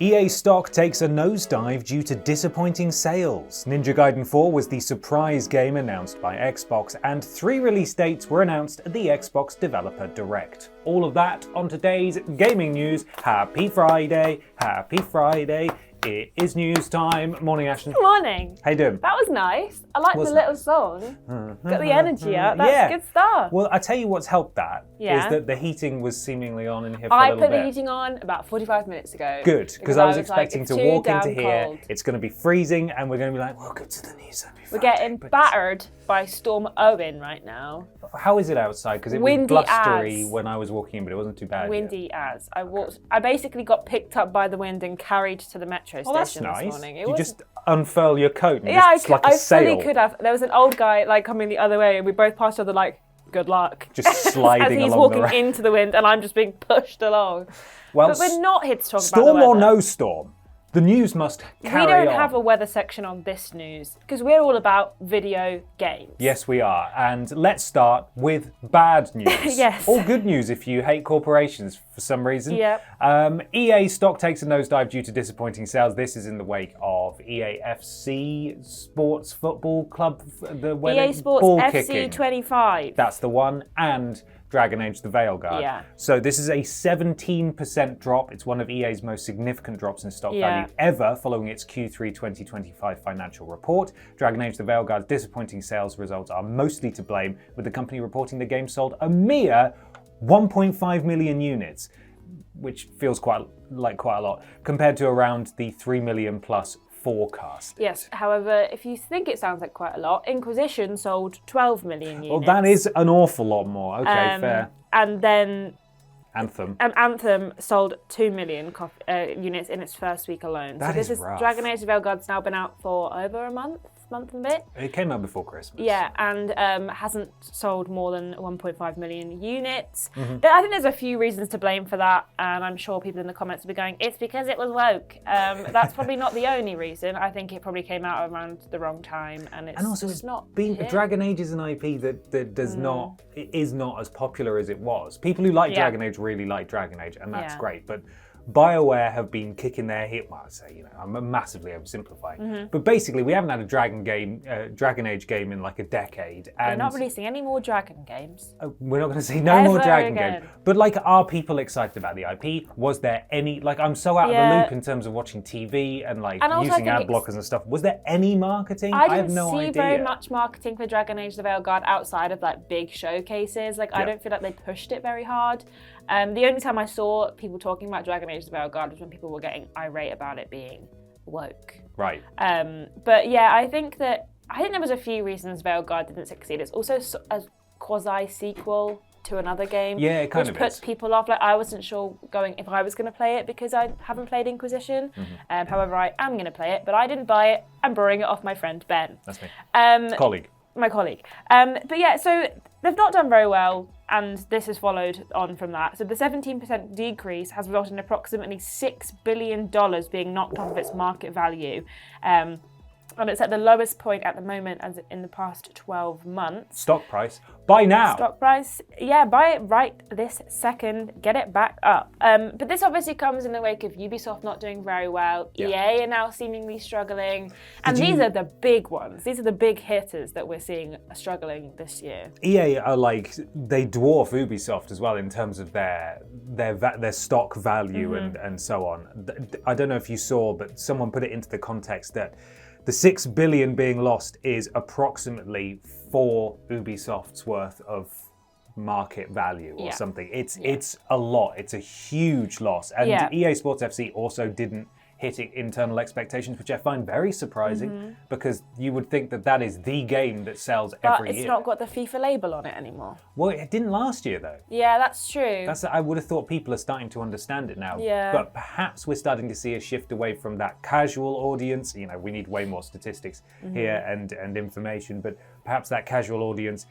EA stock takes a nosedive due to disappointing sales. Ninja Gaiden 4 was the surprise game announced by Xbox, and 3 release dates were announced at the Xbox Developer Direct. All of that on today's gaming news. Happy Friday, happy Friday. It is news time. Morning, Ashton. Morning. How you doing? That was nice. I like the little song. Got the energy out. That's good stuff. Well, I tell you what's helped that is that the heating was seemingly on in here for a little bit. I put the heating on about 45 minutes ago. Good, because I was expecting to walk into here. Cold. It's going to be freezing, and we're going to be like, welcome to the news. We're getting battered by Storm Owen right now. How is it outside? Because it was blustery when I was walking in, but it wasn't too bad. Windy as. I basically got picked up by the wind and carried to the metro station this morning. You just unfurl your coat and it's like a I sail. fully could have. There was an old guy coming the other way, and we both passed each other like, good luck. Just sliding as he's along walking into the wind, and I'm just being pushed along. Well, but we're not here to talk about the storm weather. or no storm, the news must carry on. We don't have a weather section on this news, because we're all about video games. Yes, we are. And let's start with bad news. Yes. Or good news if you hate corporations for some reason. Yep. EA stock takes a nosedive due to disappointing sales. This is in the wake of EAFC Sports Football Club. EA Sports ball FC kicking. 25. That's the one. And Dragon Age the Veilguard. Yeah. So this is a 17% drop. It's one of EA's most significant drops in stock value ever following its Q3 2025 financial report. Dragon Age the Veilguard's disappointing sales results are mostly to blame, with the company reporting the game sold a mere 1.5 million units, which feels quite a lot, compared to around the 3 million plus forecast. Yes, however, if you think it sounds like quite a lot, Inquisition sold 12 million units. Well, that is an awful lot more. Okay, fair. And then Anthem sold 2 million units in its first week alone. That so this is rough. Dragon Age the Veilguard's now been out for over a month and a bit. It came out before Christmas. Yeah, and hasn't sold more than 1.5 million units. I think there's a few reasons to blame for that, and I'm sure people in the comments will be going, it's because it was woke. That's probably not the only reason. I think it probably came out around the wrong time, and it's just not being Dragon Age is an IP that does not is not as popular as it was. People who like Dragon Age really like Dragon Age, and that's great, but BioWare have been kicking their heels. Well, I say, I'm massively oversimplifying, but basically, we haven't had a Dragon Age game in like a decade. And they're not releasing any more Dragon games. We're not going to see more Dragon games. But are people excited about the IP? Was there any? I'm so out of the loop in terms of watching TV and using ad blockers and stuff. Was there any marketing? I have no idea. see very much marketing for Dragon Age the Veilguard outside of big showcases. I don't feel like they pushed it very hard. The only time I saw people talking about Dragon Age the Veilguard was when people were getting irate about it being woke. Right. But yeah, I think there was a few reasons Veilguard didn't succeed. It's also a quasi-sequel to another game, which puts people off. I wasn't sure if I was going to play it because I haven't played Inquisition. However, I am going to play it, but I didn't buy it. I'm borrowing it off my friend Ben. That's me. Colleague. My colleague. But yeah, so they've not done very well, and this has followed on from that. So the 17% decrease has resulted in approximately $6 billion being knocked off of its market value. And it's at the lowest point at the moment as in the past 12 months. Stock price. Buy now. Stock price. Yeah, buy it right this second. Get it back up. But this obviously comes in the wake of Ubisoft not doing very well. EA are now seemingly struggling. And these are the big ones. These are the big hitters that we're seeing struggling this year. EA are they dwarf Ubisoft as well in terms of their stock value and so on. I don't know if you saw, but someone put it into the context that the $6 billion being lost is approximately 4 Ubisoft's worth of market value or something. It's a lot. It's a huge loss. And EA Sports FC also didn't hit internal expectations, which I find very surprising because you would think that is the game that sells every year. But it's not got the FIFA label on it anymore. Well, it didn't last year though. Yeah, that's true. I would have thought people are starting to understand it now. Yeah. But perhaps we're starting to see a shift away from that casual audience. We need way more statistics here and information, but perhaps that casual audience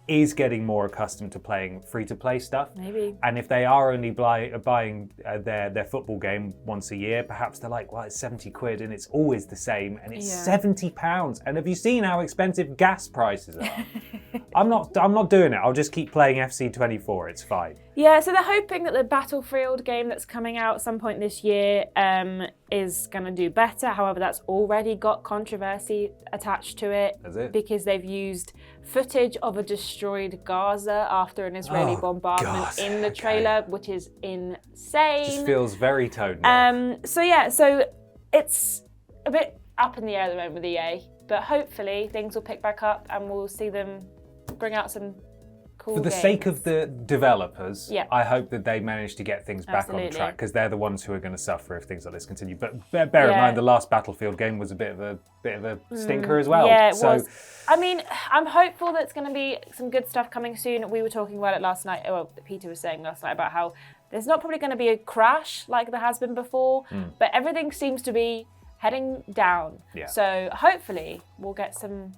is getting more accustomed to playing free-to-play stuff. Maybe. And if they are only buying their football game once a year, perhaps they're like, well, it's 70 quid and it's always the same and it's £70. And have you seen how expensive gas prices are? I'm not doing it. I'll just keep playing FC24. It's fine. Yeah, so they're hoping that the Battlefield game that's coming out at some point this year is going to do better. However, that's already got controversy attached to it. Is it? Because they've used footage of a destroyed Gaza after an Israeli bombardment in the trailer, which is insane. Just feels very tone deaf. So it's a bit up in the air at the moment with EA, but hopefully things will pick back up and we'll see them bring out some cool For the games. sake of the developers, Yeah. I hope that they manage to get things back on Absolutely. track, because they're the ones who are going to suffer if things like this continue. But bear in mind, the last Battlefield game was a bit of a stinker as well. Yeah, it was. I mean, I'm hopeful that it's going to be some good stuff coming soon. We were talking about it last night. Well, Peter was saying last night about how there's not probably going to be a crash like there has been before, but everything seems to be heading down. Yeah. So hopefully we'll get some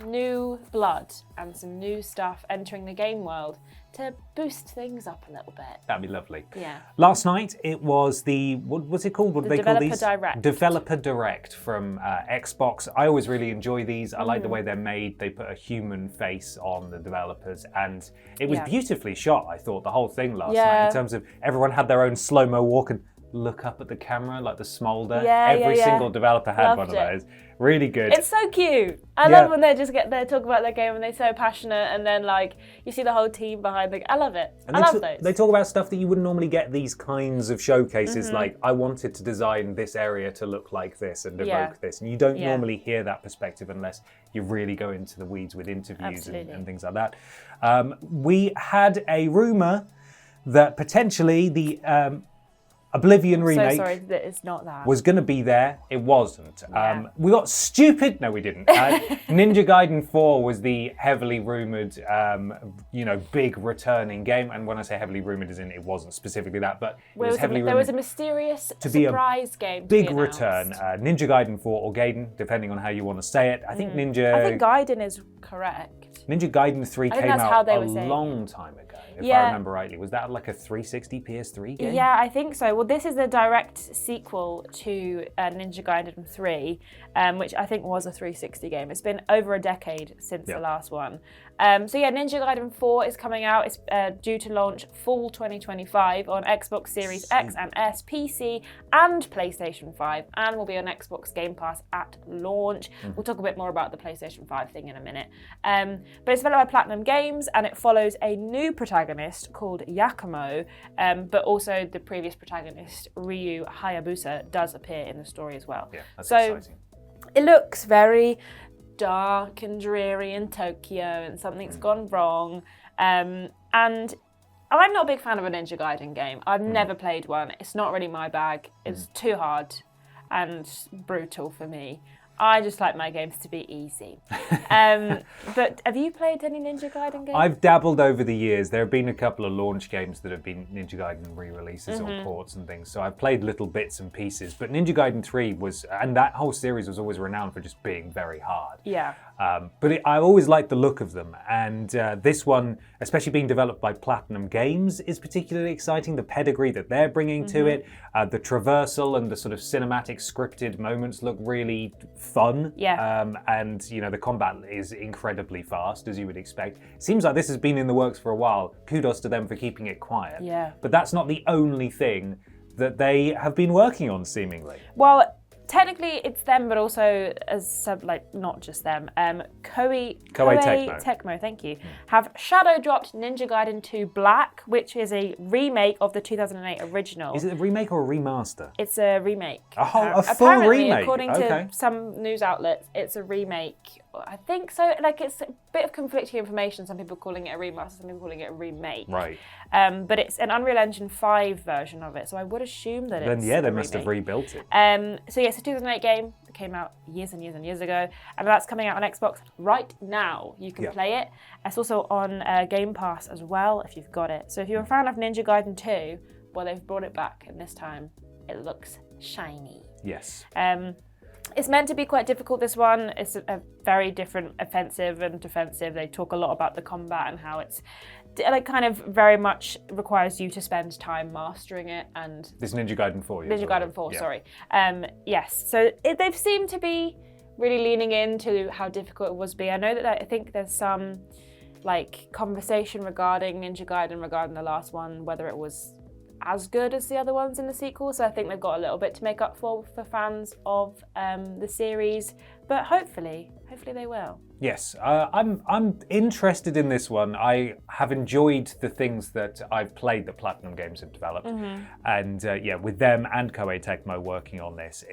new blood and some new stuff entering the game world to boost things up a little bit. That'd be lovely. Yeah. Last night it was the, what's it called? What do they call these? Direct. Developer Direct from Xbox. I always really enjoy these. I like the way they're made. They put a human face on the developers, and it was beautifully shot, I thought, the whole thing last night, in terms of everyone had their own slow-mo walk and look up at the camera, like the smolder. Every single developer had Loved one of it. those. Really good. It's so cute. I love when they just get there, talk about their game, and they're so passionate, and then like you see the whole team behind. I love it. And I love those. They talk about stuff that you wouldn't normally get these kinds of showcases. Like, I wanted to design this area to look like this and evoke this, and you don't normally hear that perspective unless you really go into the weeds with interviews and things like that. We had a rumor that potentially the Oblivion remake So sorry that it's not that. was going to be there. It wasn't. We got stupid. No, we didn't. Ninja Gaiden 4 was the heavily rumored, big returning game. And when I say heavily rumored, as in it wasn't specifically that, but it was heavily rumored. There was a mysterious to be surprise game. Big return. Ninja Gaiden 4 or Gaiden, depending on how you want to say it. I think I think Gaiden is correct. Ninja Gaiden 3 came out a long time ago, if I remember rightly. Was that like a 360 PS3 game? Yeah, I think so. Well, this is the direct sequel to Ninja Gaiden 3, which I think was a 360 game. It's been over a decade since the last one. Ninja Gaiden 4 is coming out. It's due to launch fall 2025 on Xbox Series X and S, PC, and PlayStation 5, and will be on Xbox Game Pass at launch. We'll talk a bit more about the PlayStation 5 thing in a minute. But it's developed by Platinum Games, and it follows a new protagonist called Yakumo, but also the previous protagonist, Ryu Hayabusa, does appear in the story as well. Yeah, that's exciting. It looks very dark and dreary in Tokyo, and something's gone wrong. And I'm not a big fan of a Ninja Gaiden game. I've never played one. It's not really my bag. It's too hard and brutal for me. I just like my games to be easy. But have you played any Ninja Gaiden games? I've dabbled over the years. There have been a couple of launch games that have been Ninja Gaiden re-releases or ports and things. So I've played little bits and pieces. But Ninja Gaiden 3 was, and that whole series was always renowned for just being very hard. Yeah. I always liked the look of them. And this one, especially being developed by Platinum Games, is particularly exciting. The pedigree that they're bringing to it, the traversal and the sort of cinematic scripted moments look really fun. Yeah. And the combat is incredibly fast, as you would expect. Seems like this has been in the works for a while. Kudos to them for keeping it quiet. Yeah. But that's not the only thing that they have been working on, seemingly. Well, technically it's them, but also as not just them. Koei Tecmo, thank you, have shadow dropped Ninja Gaiden 2 Black, which is a remake of the 2008 original. Is it a remake or a remaster? It's a remake. A full Apparently, remake? According to some news outlets, it's a remake. I think so. It's a bit of conflicting information. Some people calling it a remaster, some people calling it a remake. Right. But it's an Unreal Engine 5 version of it, so I would assume that it's they must have rebuilt it. So it's a 2008 game that came out years and years and years ago, and that's coming out on Xbox right now. You can play it. It's also on Game Pass as well if you've got it. So if you're a fan of Ninja Gaiden 2, well, they've brought it back, and this time it looks shiny. Yes. It's meant to be quite difficult, this one. It's a very different offensive and defensive. They talk a lot about the combat and how it's kind of very much requires you to spend time mastering it. And this Ninja Gaiden 4. Ninja Gaiden 4, sorry. Yes, so they've seemed to be really leaning into how difficult it was to be. I know that I think there's some like conversation regarding Ninja Gaiden, regarding the last one, whether it was as good as the other ones in the sequel. So I think they've got a little bit to make up for fans of the series, but hopefully they will. Yes, I'm interested in this one. I have enjoyed the things that I've played that Platinum Games have developed, and with them and Koei Tecmo working on this,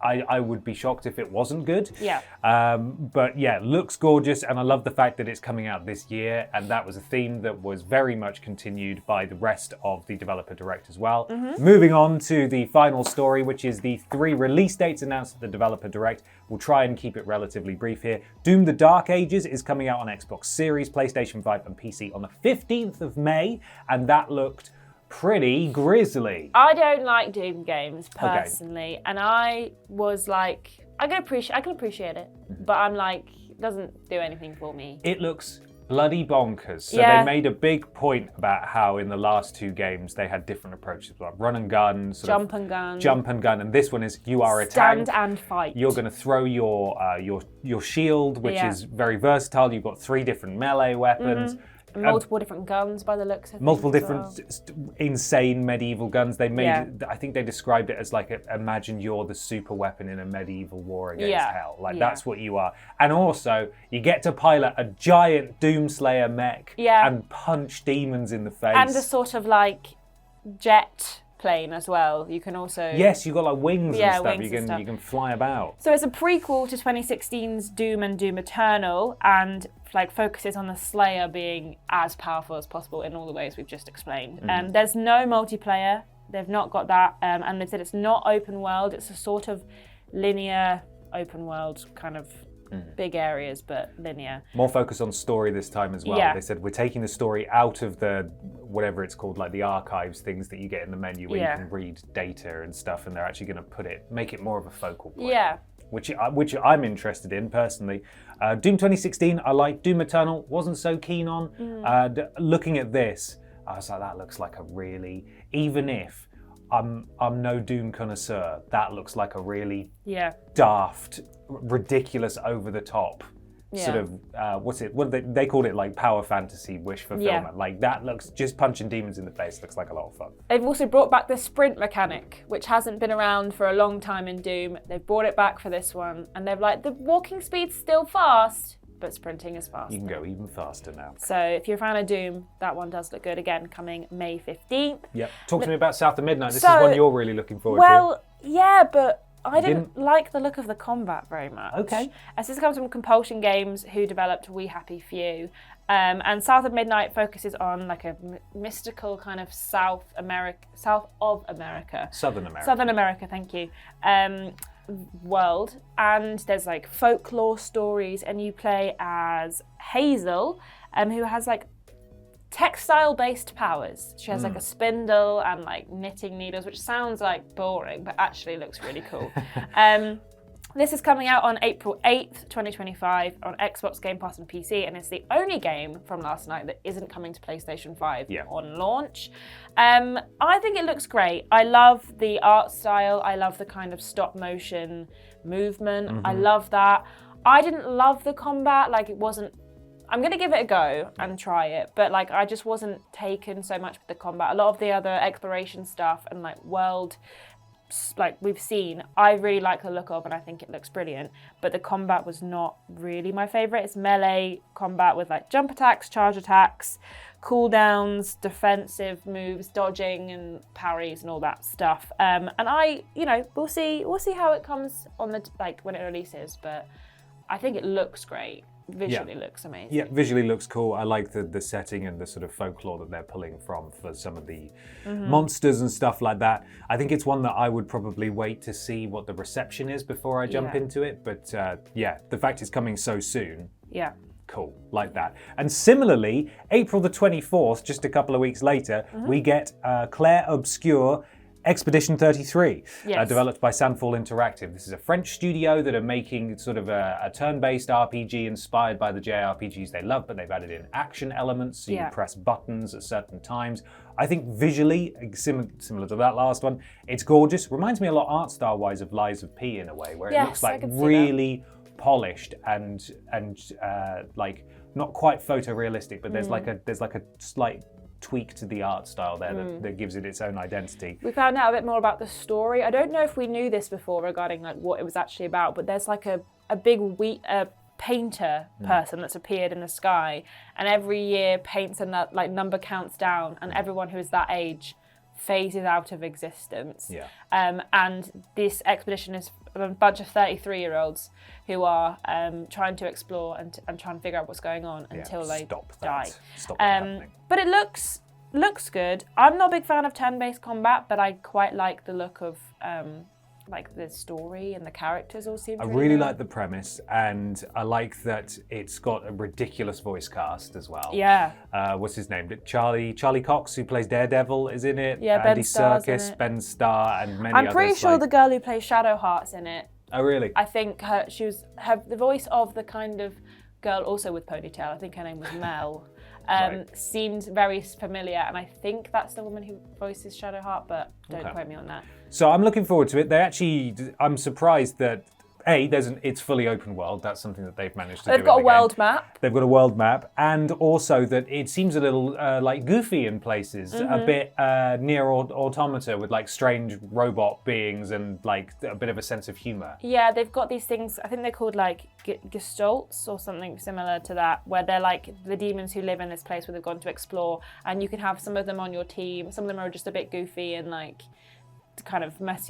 I would be shocked if it wasn't good. Yeah. But yeah, looks gorgeous, and I love the fact that it's coming out this year, and that was a theme that was very much continued by the rest of the developer direct as well. Moving on to the final story, which is the 3 release dates announced at the developer direct. We'll try and keep it relatively brief here. Doom: The Dark Ages is coming out on Xbox Series, PlayStation 5 and PC on the 15th of May, and that looked pretty grisly. I don't like Doom games personally, and I was like, I can appreciate it, but I'm like, it doesn't do anything for me. It looks bloody bonkers. So they made a big point about how in the last 2 games they had different approaches, like run and gun, jump and gun, and this one is you are a tank. Stand and fight. You're going to throw your shield, which is very versatile. You've got 3 different melee weapons. Multiple different guns by the looks of it. Multiple different insane medieval guns. They made, I think they described it as like, imagine you're the super weapon in a medieval war against hell. Like that's what you are. And also, you get to pilot a giant Doomslayer mech and punch demons in the face. And a sort of like jet plane as well. You can also... Yes, you've got like wings and stuff. Wings you can fly about. So it's a prequel to 2016's Doom and Doom Eternal, and like focuses on the Slayer being as powerful as possible in all the ways we've just explained. There's no multiplayer. They've not got that, and they said it's not open world. It's a sort of linear open world kind of big areas, but linear. More focus on story this time as well. Yeah. They said we're taking the story out of the whatever it's called, like the archives things that you get in the menu where you can read data and stuff, and they're actually going to make it more of a focal point. Yeah. Which I'm interested in personally. Doom 2016, I liked. Doom Eternal, wasn't so keen on. Looking at this, I was like, that looks like a really, even if I'm no Doom connoisseur, that looks like a really daft, ridiculous, over the top sort of they called it, like power fantasy wish fulfillment. Like that looks, just punching demons in the face looks like a lot of fun. They've also brought back the sprint mechanic, which hasn't been around for a long time in Doom. They've brought it back for this one, and they've like, the walking speed's still fast, but sprinting is fast. You can go even faster now. So if you're a fan of Doom, that one does look good. Again, coming May 15th. Yep. Talk to me about South of Midnight. This is one you're really looking forward to. Well, yeah, but I didn't like the look of the combat very much. Okay. As this comes from Compulsion Games, who developed We Happy Few. And South of Midnight focuses on like a mystical kind of Southern America, thank you, world. And there's like folklore stories, and you play as Hazel, who has like textile-based powers. She has like a spindle and like knitting needles, which sounds like boring, but actually looks really cool. This is coming out on April 8th, 2025 on Xbox Game Pass and PC, and it's the only game from last night that isn't coming to PlayStation 5 on launch. I think it looks great. I love the art style. I love the kind of stop motion movement. I love that. I didn't love the combat. Like, it wasn't... I'm going to give it a go and try it, but like, I just wasn't taken so much with the combat. A lot of the other exploration stuff and like world, like we've seen, I really like the look of, and I think it looks brilliant, but the combat was not really my favourite. It's melee combat with like jump attacks, charge attacks, cooldowns, defensive moves, dodging and parries and all that stuff. And I, we'll see how it comes on the, like when it releases, but I think it looks great. Visually looks amazing. Yeah, visually looks cool. I like the setting and the sort of folklore that they're pulling from for some of the monsters and stuff like that. I think it's one that I would probably wait to see what the reception is before I jump into it. But the fact it's coming so soon. Yeah. Cool, like that. And similarly, April the 24th, just a couple of weeks later, we get Claire Obscure Expedition 33, developed by Sandfall Interactive. This is a French studio that are making sort of a turn-based RPG inspired by the JRPGs they love, but they've added in action elements, so you press buttons at certain times. I think visually, similar to that last one, it's gorgeous. Reminds me a lot art style-wise of Lies of P in a way, where it looks like really polished and like not quite photorealistic, but there's like a slight tweak to the art style there that gives it its own identity. We found out a bit more about the story. I don't know if we knew this before regarding like what it was actually about, but there's like a big painter person that's appeared in the sky, and every year paints and that like number counts down, and everyone who is that age phases out of existence. Yeah. And this expedition is a bunch of 33-year-olds who are trying to explore and trying to figure out what's going on until they die. Stop that happening. But it looks good. I'm not a big fan of turn-based combat, but I quite like the look of like the story and the characters all seem. I really like the premise, and I like that it's got a ridiculous voice cast as well. Yeah. What's his name? Charlie Cox, who plays Daredevil, is in it. Yeah, Andy Ben Starr's in Serkis, it. Ben Starr, and many others. I'm pretty sure the girl who plays Shadowheart's in it. Oh, really? I think the voice of the kind of girl also with ponytail. I think her name was Mel. Seemed very familiar, and I think that's the woman who voices Shadowheart, but don't quote me on that. So I'm looking forward to it. I'm surprised that it's fully open world. That's something that they've managed to do. They've got a world map. They've got a world map, and also that it seems a little like goofy in places, a bit near Automata with like strange robot beings and like a bit of a sense of humor. Yeah, they've got these things. I think they're called like gestalts or something similar to that, where they're like the demons who live in this place where they've gone to explore, and you can have some of them on your team. Some of them are just a bit goofy and like to kind of mess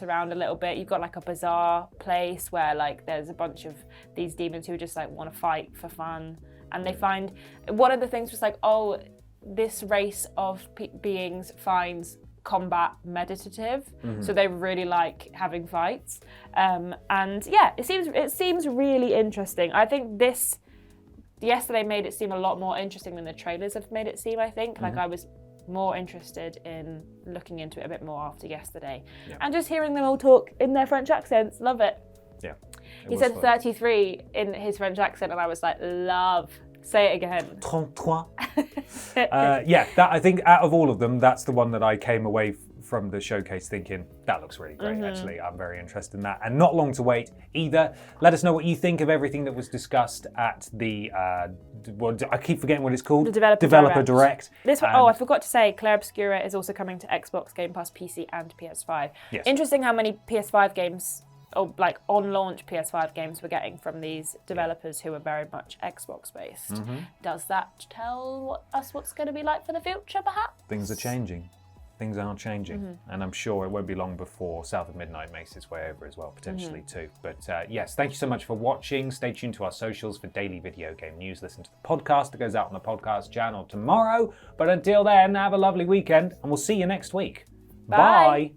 around a little bit. You've got like a bizarre place where like there's a bunch of these demons who just like want to fight for fun, and they find one of the things was like, oh, this race of beings finds combat meditative, so they really like having fights, and yeah, it seems really interesting. I think yesterday made it seem a lot more interesting than the trailers have made it seem. I think like I was more interested in looking into it a bit more after yesterday. Yeah. And just hearing them all talk in their French accents. Love it. Yeah. He said 33 in his French accent, and I was like, love. Say it again. 33. I think out of all of them, that's the one that I came away from the showcase thinking, that looks really great, actually. I'm very interested in that. And not long to wait either. Let us know what you think of everything that was discussed at the, I keep forgetting what it's called. The Developer Direct. This one, I forgot to say, Claire Obscura is also coming to Xbox, Game Pass, PC, and PS5. Yes. Interesting how many PS5 games, or like on launch PS5 games we're getting from these developers who are very much Xbox based. Does that tell us what's going to be like for the future, perhaps? Things are changing. Things are changing, and I'm sure it won't be long before South of Midnight makes its way over as well, potentially too. But yes, thank you so much for watching. Stay tuned to our socials for daily video game news. Listen to the podcast that goes out on the podcast channel tomorrow. But until then, have a lovely weekend, and we'll see you next week. Bye. Bye.